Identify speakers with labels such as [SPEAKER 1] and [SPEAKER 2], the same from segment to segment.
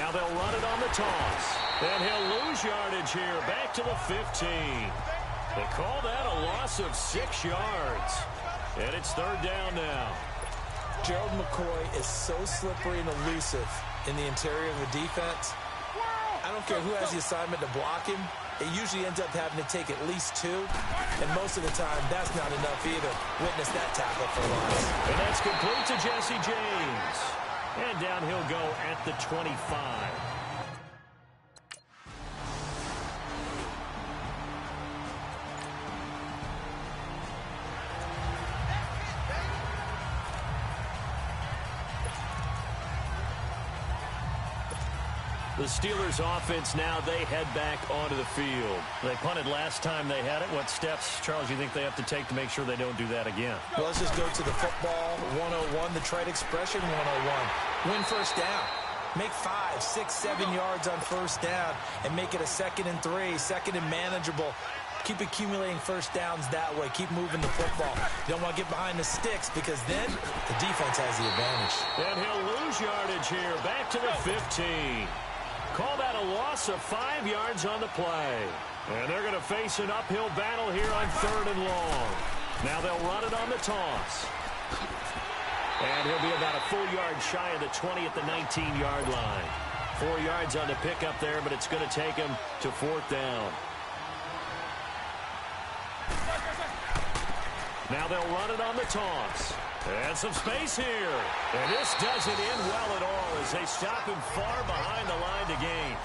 [SPEAKER 1] Now they'll run it on the toss. And he'll lose yardage here. Back to the 15. They call that a loss of 6 yards. And it's third down now.
[SPEAKER 2] Gerald McCoy is so slippery and elusive in the interior of the defense. I don't care who has the assignment to block him. It usually ends up having to take at least 2. And most of the time, that's not enough either. Witness that tackle for loss.
[SPEAKER 1] And that's complete to Jesse James. And down he'll go at the 25. The Steelers offense now, they head back onto the field. They punted last time they had it. What steps, Charles, you think they have to take to make sure they don't do that again?
[SPEAKER 2] Well, let's just go to the football 101, the trade expression 101. Win first down. Make 5, 6, 7 yards on first down and make it a 2nd and 3, 2nd and manageable. Keep accumulating first downs that way. Keep moving the football. You don't want to get behind the sticks because then the defense has the advantage.
[SPEAKER 1] And he'll lose yardage here. Back to the 15. Call that a loss of 5 yards on the play. And they're going to face an uphill battle here on 3rd and long. Now they'll run it on the toss. And he'll be about a full yard shy of the 20 at the 19-yard line. 4 yards on the pickup there, but it's going to take him to 4th down. Now they'll run it on the toss. And some space here. And this doesn't end well at all as they stop him far behind the line to gain.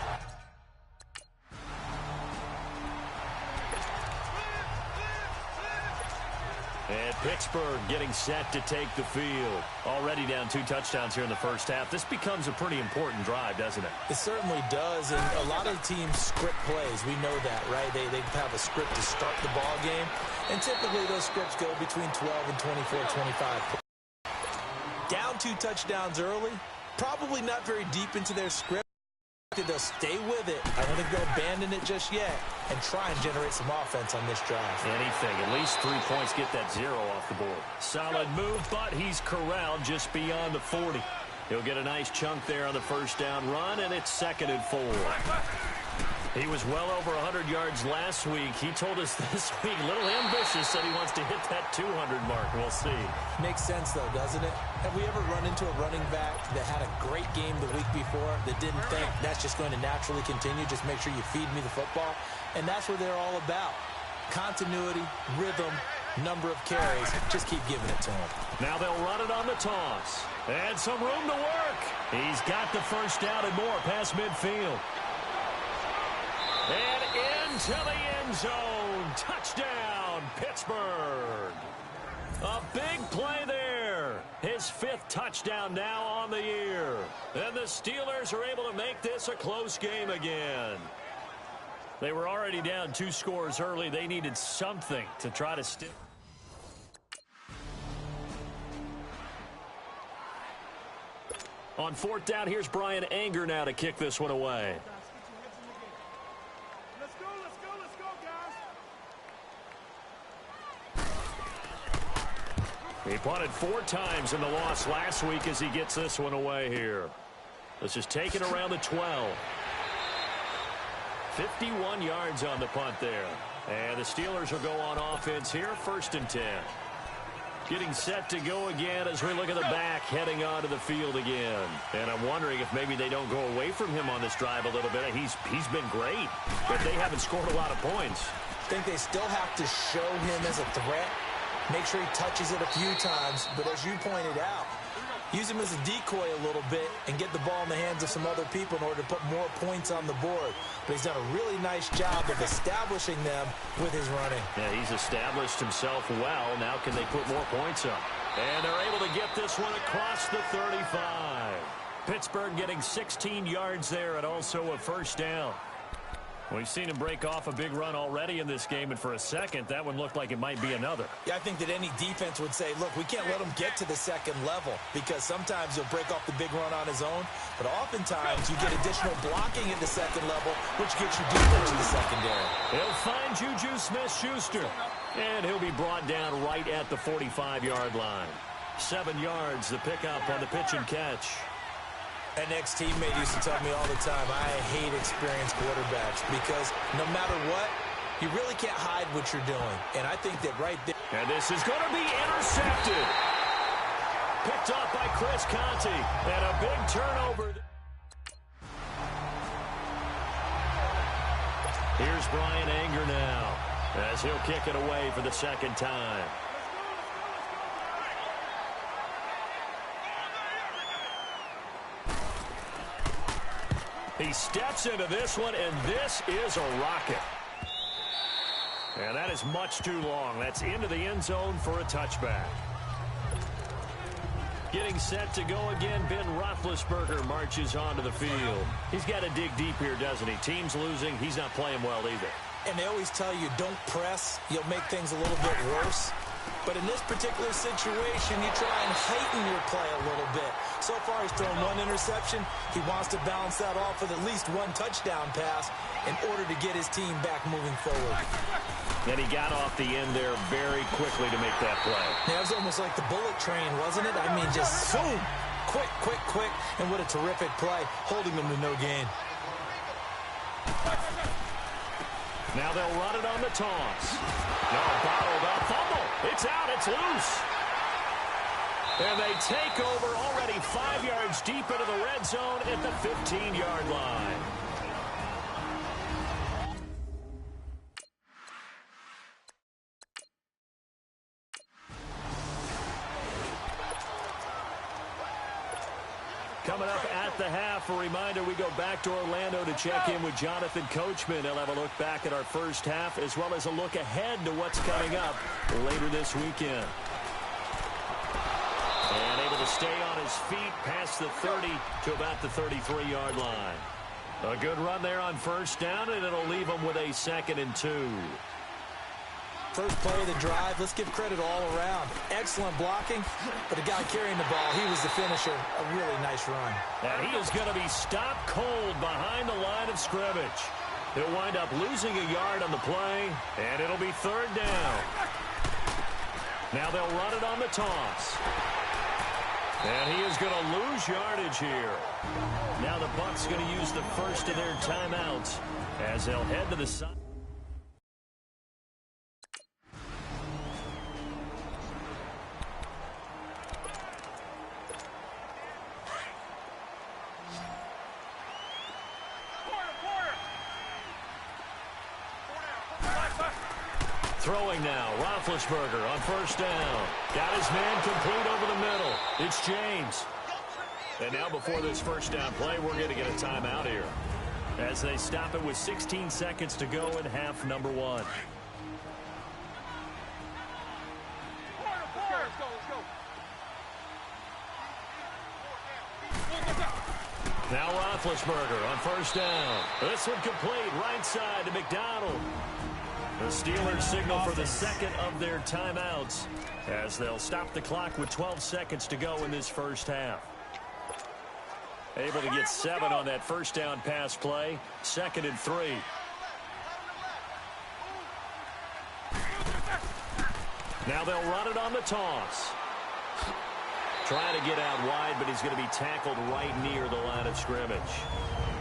[SPEAKER 1] And Pittsburgh getting set to take the field. Already down 2 touchdowns here in the first half. This becomes a pretty important drive, doesn't it?
[SPEAKER 2] It certainly does, and a lot of teams script plays. We know that, right? They have a script to start the ball game, and typically those scripts go between 12 and 24, 25. Down 2 touchdowns early, probably not very deep into their script. They'll stay with it. I don't think they'll abandon it just yet and try and generate some offense on this drive.
[SPEAKER 1] Anything. At least 3 points. Get that 0 off the board. Solid move, but he's corralled just beyond the 40. He'll get a nice chunk there on the first down run, and it's 2nd and 4. He was well over 100 yards last week. He told us this week, a little ambitious, said he wants to hit that 200 mark. We'll see.
[SPEAKER 2] Makes sense, though, doesn't it? Have we ever run into a running back that had a great game the week before that didn't think that's just going to naturally continue? Just make sure you feed me the football. And that's what they're all about. Continuity, rhythm, number of carries. Just keep giving it to him.
[SPEAKER 1] Now they'll run it on the toss. And some room to work. He's got the first down and more past midfield. And into the end zone. Touchdown, Pittsburgh. A big play there. His 5th touchdown now on the year. And the Steelers are able to make this a close game again. They were already down 2 scores early. They needed something to try to stick. On 4th down, here's Brian Anger now to kick this one away. He punted 4 times in the loss last week as he gets this one away here. This is taken around the 12. 51 yards on the punt there. And the Steelers will go on offense here, 1st and 10. Getting set to go again as we look at the back, heading onto the field again. And I'm wondering if maybe they don't go away from him on this drive a little bit. He's been great, but they haven't scored a lot of points.
[SPEAKER 2] I think they still have to show him as a threat. Make sure he touches it a few times, but as you pointed out, use him as a decoy a little bit and get the ball in the hands of some other people in order to put more points on the board. But he's done a really nice job of establishing them with his running.
[SPEAKER 1] Yeah, he's established himself well. Now can they put more points up? And they're able to get this one across the 35. Pittsburgh getting 16 yards there and also a first down. We've seen him break off a big run already in this game, and for a second, that one looked like it might be another.
[SPEAKER 2] Yeah, I think that any defense would say, look, we can't let him get to the 2nd level because sometimes he'll break off the big run on his own, but oftentimes you get additional blocking at the 2nd level, which gets you deeper into the secondary.
[SPEAKER 1] He'll find Juju Smith-Schuster, and he'll be brought down right at the 45-yard line. 7 yards, the pickup on the pitch and catch.
[SPEAKER 2] An ex-teammate used to tell me all the time, I hate experienced quarterbacks because no matter what, you really can't hide what you're doing. And I think that right there.
[SPEAKER 1] And this is going to be intercepted. Picked off by Chris Conte. And a big turnover. Here's Brian Anger now as he'll kick it away for the second time. He steps into this one, and this is a rocket. And that is much too long. That's into the end zone for a touchback. Getting set to go again, Ben Roethlisberger marches onto the field. He's got to dig deep here, doesn't he? Team's losing. He's not playing well either.
[SPEAKER 2] And they always tell you, don't press. You'll make things a little bit worse. But in this particular situation, you try and heighten your play a little bit. So far, he's thrown one interception. He wants to balance that off with at least one touchdown pass in order to get his team back moving forward.
[SPEAKER 1] And he got off the end there very quickly to make that play.
[SPEAKER 2] Yeah, it was almost like the bullet train, wasn't it? I mean, just boom, quick, quick, quick, and what a terrific play, holding them to no gain.
[SPEAKER 1] Now they'll run it on the toss. No, bottled up, fumble. It's out, it's loose. And they take over already 5 yards deep into the red zone at the 15-yard line. Coming up at the half, a reminder, we go back to Orlando to check in with Jonathan Coachman. He'll have a look back at our first half as well as a look ahead to what's coming up later this weekend. And able to stay on his feet past the 30 to about the 33-yard line. A good run there on first down, and it'll leave him with a 2nd and 2.
[SPEAKER 2] First play of the drive, let's give credit all around. Excellent blocking, but the guy carrying the ball, he was the finisher. A really nice run.
[SPEAKER 1] And he is going to be stopped cold behind the line of scrimmage. He'll wind up losing a yard on the play, and it'll be 3rd down. Now they'll run it on the toss. And he is going to lose yardage here. Now the Bucs going to use the first of their timeouts as they'll head to the side. Throwing now, Roethlisberger on first down. Got his man complete over the middle. It's James. And now before this first down play, we're going to get a timeout here as they stop it with 16 seconds to go in half number 1. Now Roethlisberger on first down. This one complete, right side to McDonald. The Steelers signal for the second of their timeouts as they'll stop the clock with 12 seconds to go in this first half. Able to get 7 on that first down pass play. 2nd and 3. Now they'll run it on the toss. Trying to get out wide, but he's going to be tackled right near the line of scrimmage.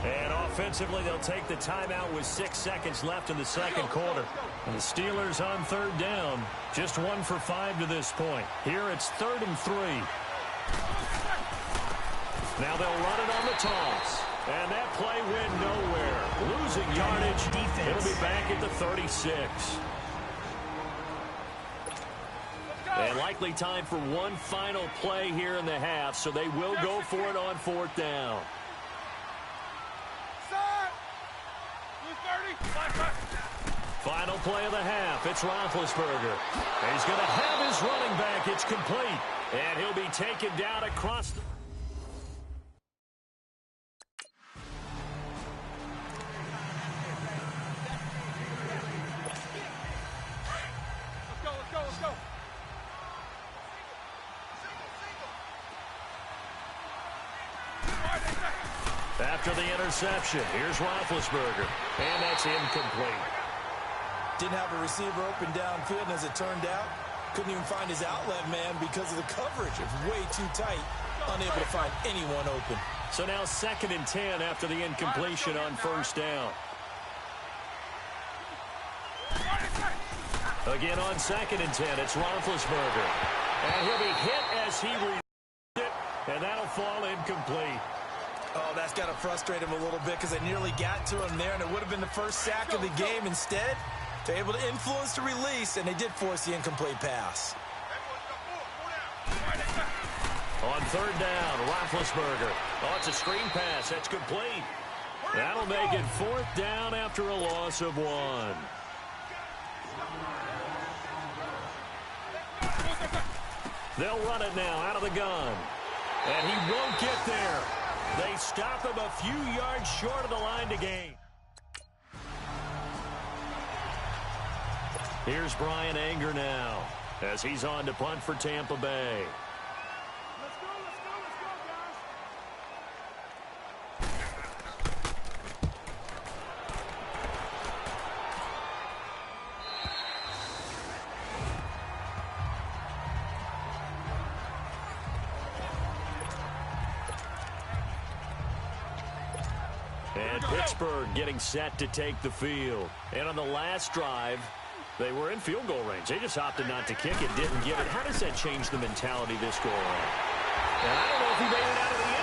[SPEAKER 1] And offensively, they'll take the timeout with 6 seconds left in the second quarter. And the Steelers on 3rd down. Just 1 for 5 to this point. Here it's 3rd and 3. Now they'll run it on the toss. And that play went nowhere. Losing yardage. It'll be back at the 36. And likely time for one final play here in the half, so they will go for it on 4th down. Final play of the half. It's Roethlisberger. He's going to have his running back. It's complete. And he'll be taken down across the... Let's go. After the interception, here's Roethlisberger. And that's incomplete.
[SPEAKER 2] Didn't have a receiver open downfield, and as it turned out, couldn't even find his outlet man because of the coverage. It was way too tight, unable to find anyone open.
[SPEAKER 1] So now 2nd and 10 after the incompletion on 1st down. Again on 2nd and 10, it's Roethlisberger. And he'll be hit as he reads it, and that'll fall incomplete.
[SPEAKER 2] Oh, that's got to frustrate him a little bit because they nearly got to him there, and it would have been the first sack of the game. Instead, they're able to influence the release, and they did force the incomplete pass.
[SPEAKER 1] On 3rd down, Roethlisberger. Oh, it's a screen pass. That's complete. That'll make it 4th down after a loss of 1. They'll run it now out of the gun. And he won't get there. They stop him a few yards short of the line to gain. Here's Brian Anger now as he's on to punt for Tampa Bay. And Pittsburgh getting set to take the field. And on the last drive, they were in field goal range. They just opted not to kick it, didn't give it. How does that change the mentality this go on? And I don't know if he made it out of the